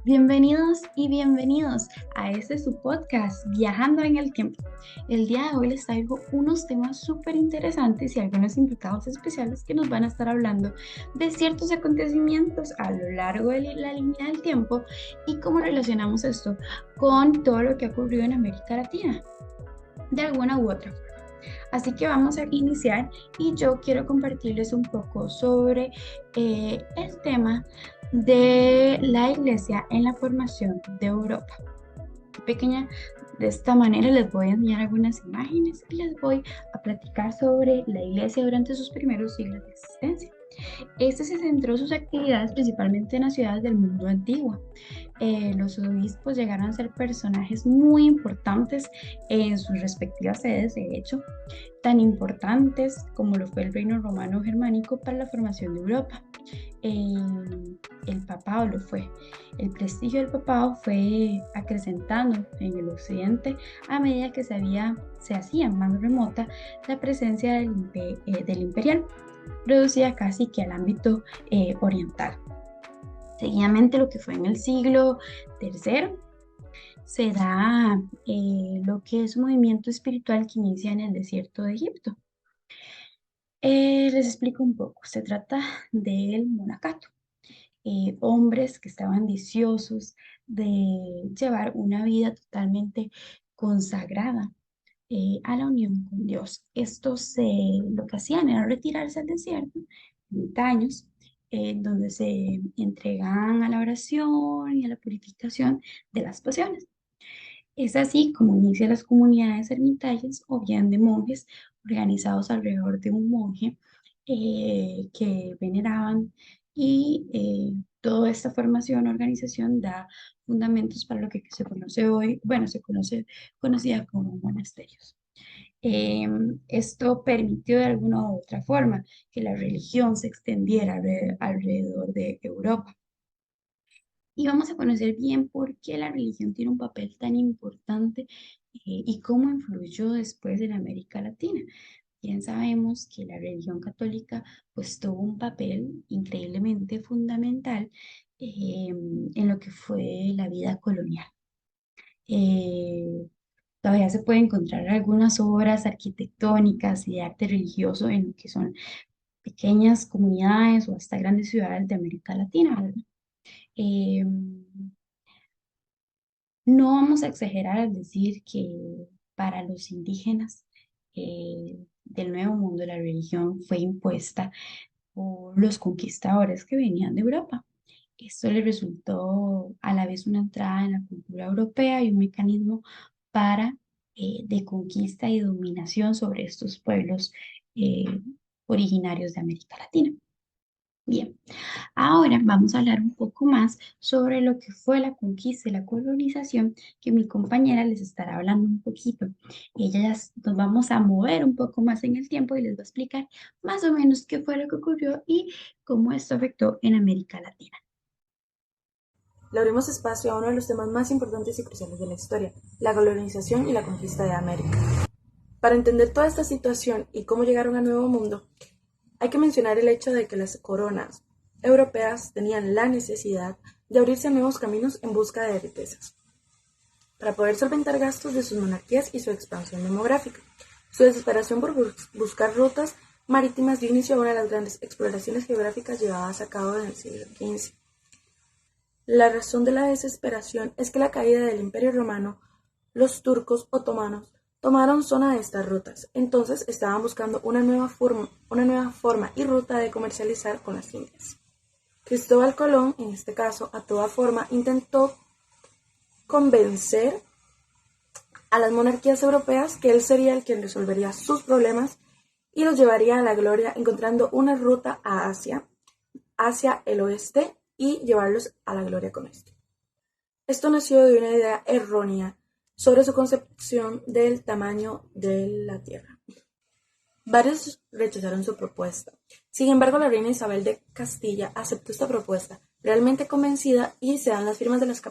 Bienvenidos y bienvenidos a este su podcast Viajando en el Tiempo. El día de hoy les traigo unos temas súper interesantes y algunos invitados especiales que nos van a estar hablando de ciertos acontecimientos a lo largo de la línea del tiempo y cómo relacionamos esto con todo lo que ha ocurrido en América Latina, de alguna u otra forma. Así que vamos a iniciar y yo quiero compartirles un poco sobre el tema de la iglesia en la formación de Europa. Pequeña, de esta manera les voy a enseñar algunas imágenes y les voy a platicar sobre la iglesia durante sus primeros siglos de existencia. Este se centró sus actividades principalmente en las ciudades del mundo antiguo. Los obispos llegaron a ser personajes muy importantes en sus respectivas sedes, de hecho, tan importantes como lo fue el reino romano germánico para la formación de Europa. El papado lo fue. El prestigio del papado fue acrecentando en el occidente a medida que se hacía más remota la presencia del imperial, reducida casi que al ámbito oriental. Seguidamente, lo que fue en el siglo III, se da lo que es un movimiento espiritual que inicia en el desierto de Egipto. Les explico un poco. Se trata del monacato. Hombres que estaban ambiciosos de llevar una vida totalmente consagrada a la unión con Dios. Lo que hacían era retirarse al desierto, 30 años, donde se entregaban a la oración y a la purificación de las pasiones. Es así como inician las comunidades ermitañas o bien de monjes organizados alrededor de un monje que veneraban y toda esta formación, organización da fundamentos para lo que se conoce hoy, bueno, conocida como monasterios. Esto permitió de alguna u otra forma que la religión se extendiera alrededor de Europa. Y vamos a conocer bien por qué la religión tiene un papel tan importante y cómo influyó después en América Latina. Bien sabemos que la religión católica pues tuvo un papel increíblemente fundamental en lo que fue la vida colonial. Eh, Todavía se pueden encontrar algunas obras arquitectónicas y de arte religioso en lo que son pequeñas comunidades o hasta grandes ciudades de América Latina, ¿verdad? Eh, No vamos a exagerar al decir que para los indígenas del Nuevo Mundo la religión fue impuesta por los conquistadores que venían de Europa. Esto le resultó a la vez una entrada en la cultura europea y un mecanismo para de conquista y dominación sobre estos pueblos eh, originarios de América Latina. Bien, ahora vamos a hablar un poco más sobre lo que fue la conquista y la colonización, que mi compañera les estará hablando un poquito. Nos vamos a mover un poco más en el tiempo y les va a explicar más o menos qué fue lo que ocurrió y cómo esto afectó en América Latina. Le abrimos espacio a uno de los temas más importantes y cruciales de la historia, la colonización y la conquista de América. Para entender toda esta situación y cómo llegaron al Nuevo Mundo, hay que mencionar el hecho de que las coronas europeas tenían la necesidad de abrirse a nuevos caminos en busca de riquezas, para poder solventar gastos de sus monarquías y su expansión demográfica. Su desesperación por buscar rutas marítimas dio inicio a una de las grandes exploraciones geográficas llevadas a cabo en el siglo XV. La razón de la desesperación es que la caída del Imperio Romano, los turcos otomanos tomaron zona de estas rutas, entonces estaban buscando una nueva forma y ruta de comercializar con las Indias. Cristóbal Colón, en este caso, a toda forma, intentó convencer a las monarquías europeas que él sería el quien resolvería sus problemas y los llevaría a la gloria encontrando una ruta a Asia, hacia el oeste y llevarlos a la gloria con esto. Esto nació de una idea errónea sobre su concepción del tamaño de la Tierra. Varios rechazaron su propuesta. Sin embargo, la reina Isabel de Castilla aceptó esta propuesta, realmente convencida, y se dan las firmas de las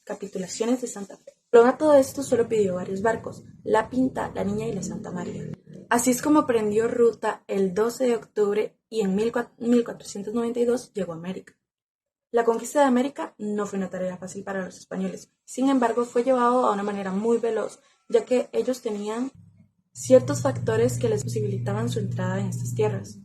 capitulaciones de Santa Fe. Luego a todo esto solo pidió varios barcos, la Pinta, la Niña y la Santa María. Así es como prendió ruta el 12 de octubre y en 1492 llegó a América. La conquista de América no fue una tarea fácil para los españoles, sin embargo fue llevado a una manera muy veloz, ya que ellos tenían ciertos factores que les posibilitaban su entrada en estas tierras.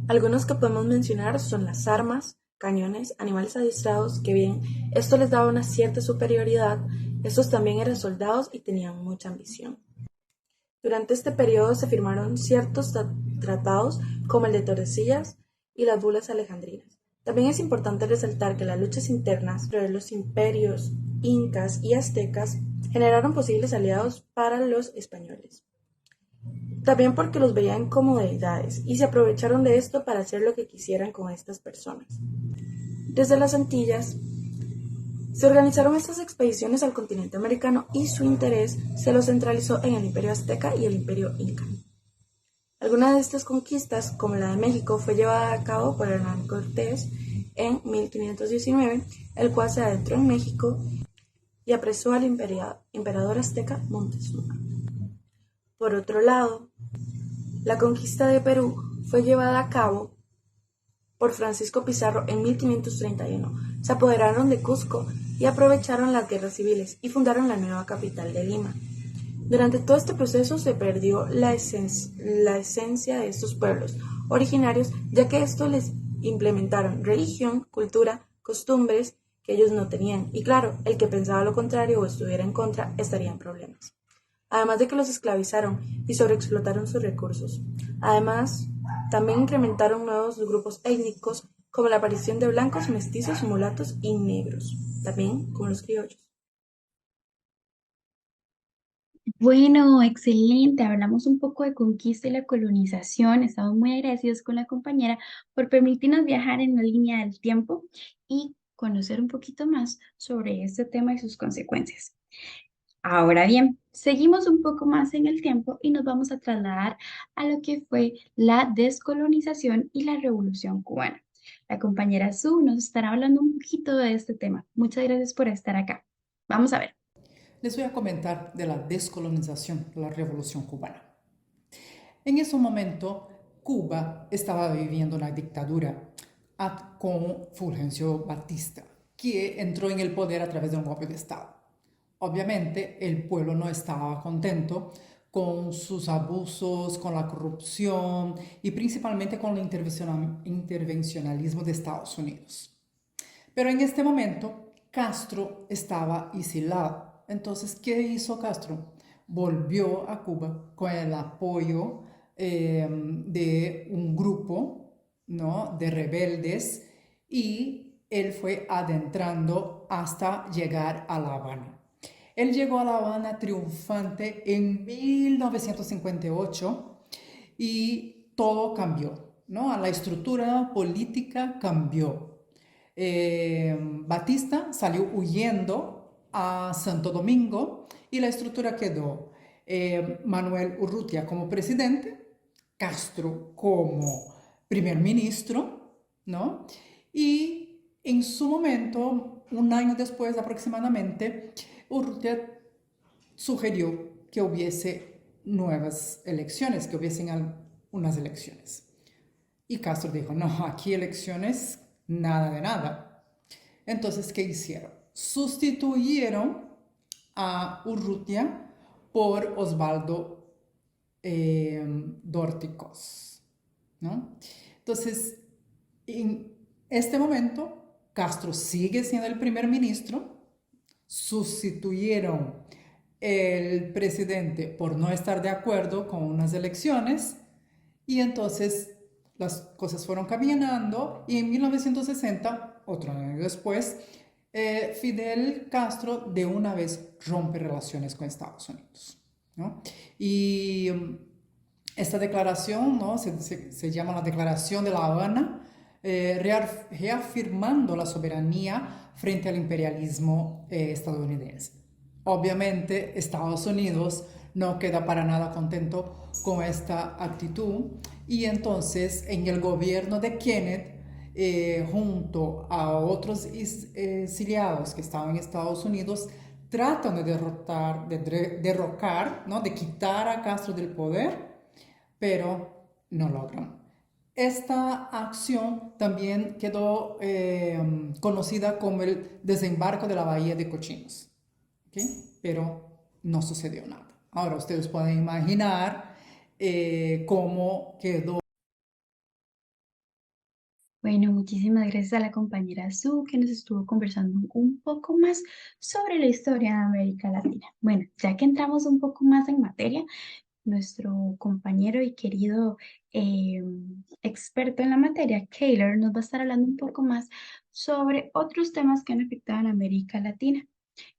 Algunos que podemos mencionar son las armas, cañones, animales adiestrados, que bien, esto les daba una cierta superioridad, estos también eran soldados y tenían mucha ambición. Durante este periodo se firmaron ciertos tratados como el de Tordesillas y las bulas alejandrinas. También es importante resaltar que las luchas internas entre los imperios incas y aztecas generaron posibles aliados para los españoles. También porque los veían como deidades y se aprovecharon de esto para hacer lo que quisieran con estas personas. Desde las Antillas se organizaron estas expediciones al continente americano y su interés se lo centralizó en el Imperio Azteca y el Imperio Inca. Algunas de estas conquistas, como la de México, fue llevada a cabo por Hernán Cortés en 1519, el cual se adentró en México y apresó al emperador azteca Montezuma. Por otro lado, la conquista de Perú fue llevada a cabo por Francisco Pizarro en 1531. Se apoderaron de Cusco y aprovecharon las guerras civiles y fundaron la nueva capital de Lima. Durante todo este proceso se perdió la esencia de estos pueblos originarios, ya que estos les implementaron religión, cultura, costumbres que ellos no tenían. Y claro, el que pensaba lo contrario o estuviera en contra estaría en problemas. Además de que los esclavizaron y sobreexplotaron sus recursos. Además, también incrementaron nuevos grupos étnicos como la aparición de blancos, mestizos, mulatos y negros, también como los criollos. Bueno, excelente. Hablamos un poco de conquista y la colonización. Estamos muy agradecidos con la compañera por permitirnos viajar en la línea del tiempo y conocer un poquito más sobre este tema y sus consecuencias. Ahora bien, seguimos un poco más en el tiempo y nos vamos a trasladar a lo que fue la descolonización y la Revolución Cubana. La compañera Su nos estará hablando un poquito de este tema. Muchas gracias por estar acá. Vamos a ver. Les voy a comentar de la descolonización, la Revolución Cubana. En ese momento, Cuba estaba viviendo una dictadura con Fulgencio Batista, que entró en el poder a través de un golpe de Estado. Obviamente, el pueblo no estaba contento con sus abusos, con la corrupción y principalmente con el intervencionalismo de Estados Unidos. Pero en este momento, Castro estaba exilado. Entonces, ¿qué hizo Castro? Volvió a Cuba con el apoyo de un grupo, ¿no?, de rebeldes, y él fue adentrando hasta llegar a La Habana. Él llegó a La Habana triunfante en 1958 y todo cambió, ¿no? La estructura política cambió. Batista salió huyendo a Santo Domingo y la estructura quedó Manuel Urrutia como presidente, Castro como primer ministro, ¿no? Y en su momento, un año después aproximadamente, Urrutia sugirió que hubiese nuevas elecciones, que hubiesen unas elecciones. Y Castro dijo, no, aquí elecciones, nada de nada. Entonces, ¿qué hicieron? Sustituyeron a Urrutia por Osvaldo Dorticós, ¿no? Entonces, en este momento, Castro sigue siendo el primer ministro, sustituyeron el presidente por no estar de acuerdo con unas elecciones y entonces las cosas fueron caminando y en 1960, otro año después, Fidel Castro de una vez rompe relaciones con Estados Unidos, ¿no? Y esta declaración, ¿no?, se llama la Declaración de La Habana, reafirmando la soberanía frente al imperialismo estadounidense. Obviamente, Estados Unidos no queda para nada contento con esta actitud y entonces en el gobierno de Kennedy, junto a otros exiliados que estaban en Estados Unidos, tratan de derrocar, ¿no?, de quitar a Castro del poder, pero no logran. Esta acción también quedó conocida como el desembarco de la Bahía de Cochinos, ¿ok? Pero no sucedió nada. Ahora ustedes pueden imaginar cómo quedó. Bueno, muchísimas gracias a la compañera Su que nos estuvo conversando un poco más sobre la historia de América Latina. Bueno, ya que entramos un poco más en materia, nuestro compañero y querido experto en la materia, Kaylor, nos va a estar hablando un poco más sobre otros temas que han afectado a América Latina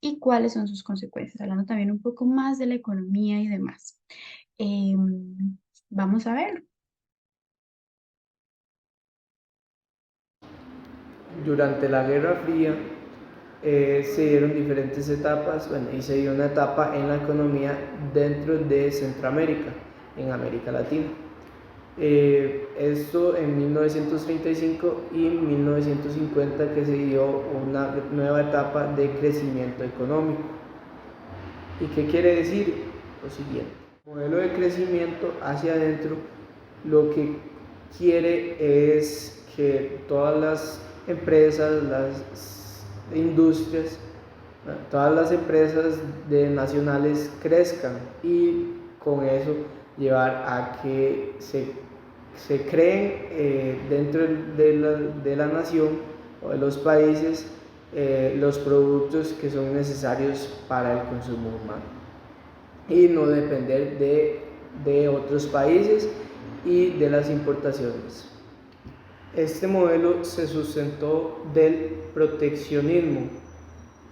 y cuáles son sus consecuencias, hablando también un poco más de la economía y demás. Vamos a ver. Durante la Guerra Fría se dieron diferentes etapas, bueno, y se dio una etapa en la economía dentro de Centroamérica, en América Latina. Esto en 1935 y 1950 que se dio una nueva etapa de crecimiento económico. ¿Y qué quiere decir? Lo siguiente, el modelo de crecimiento hacia adentro lo que quiere es que todas las empresas, las industrias, todas las empresas nacionales crezcan y con eso llevar a que se creen dentro de la nación o de los países los productos que son necesarios para el consumo humano y no depender de otros países y de las importaciones. Este modelo se sustentó del proteccionismo.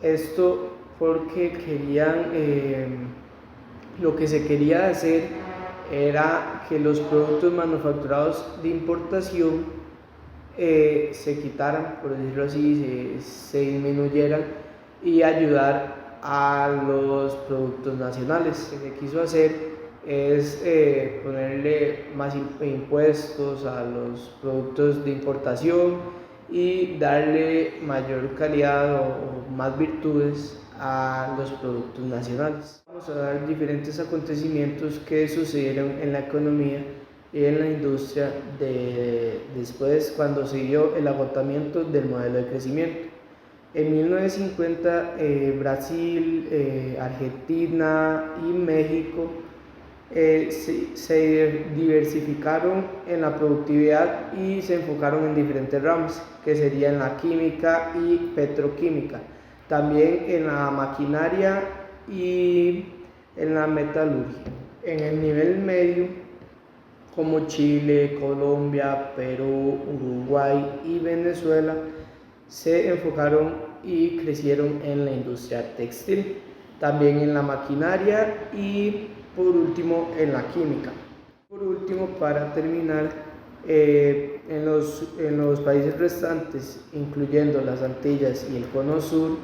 Esto porque lo que se quería hacer era que los productos manufacturados de importación se quitaran, por decirlo así, se disminuyeran y ayudar a los productos nacionales. Lo que se quiso hacer es ponerle más impuestos a los productos de importación y darle mayor calidad o más virtudes a los productos nacionales. Vamos a dar diferentes acontecimientos que sucedieron en la economía y en la industria después cuando se dio el agotamiento del modelo de crecimiento. En 1950 Brasil, Argentina y México se diversificaron en la productividad y se enfocaron en diferentes ramas, que serían la química y petroquímica, también en la maquinaria y en la metalurgia. En el nivel medio, como Chile, Colombia, Perú, Uruguay y Venezuela, se enfocaron y crecieron en la industria textil, también en la maquinaria y por último en la química. Por último, para terminar, en los países restantes, incluyendo las Antillas y el Cono Sur,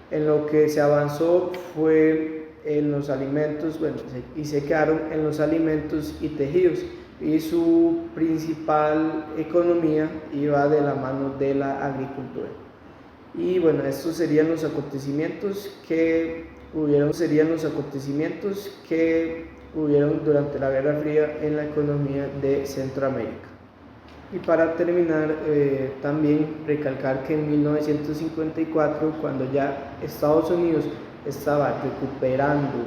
en lo que se avanzó fue en los alimentos, bueno, y se quedaron en los alimentos y tejidos, y su principal economía iba de la mano de la agricultura. Y bueno, estos serían los acontecimientos que hubieron durante la Guerra Fría en la economía de Centroamérica. Y para terminar, también recalcar que en 1954, cuando ya Estados Unidos estaba recuperando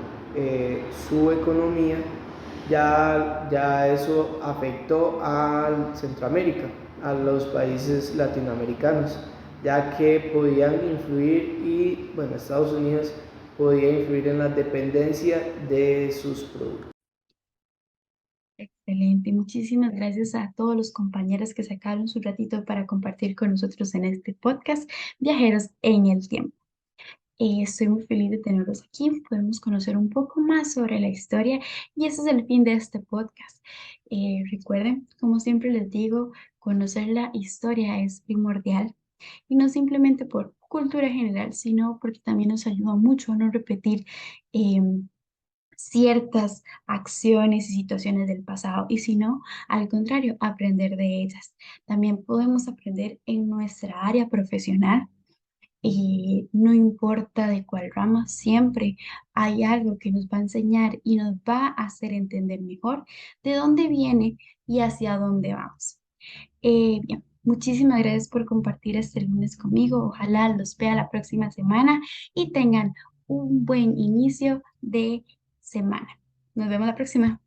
su economía, ya eso afectó a Centroamérica, a los países latinoamericanos, ya que podían influir y, bueno, Estados Unidos podía influir en la dependencia de sus productos. Excelente, muchísimas gracias a todos los compañeros que sacaron su ratito para compartir con nosotros en este podcast Viajeros en el Tiempo. Estoy muy feliz de tenerlos aquí, podemos conocer un poco más sobre la historia y ese es el fin de este podcast. Recuerden, como siempre les digo, conocer la historia es primordial y no simplemente por cultura general, sino porque también nos ayuda mucho a no repetir ciertas acciones y situaciones del pasado y si no, al contrario, aprender de ellas. También podemos aprender en nuestra área profesional y no importa de cuál rama, siempre hay algo que nos va a enseñar y nos va a hacer entender mejor de dónde viene y hacia dónde vamos. Bien, muchísimas gracias por compartir este lunes conmigo. Ojalá los vea la próxima semana y tengan un buen inicio de semana. Nos vemos la próxima.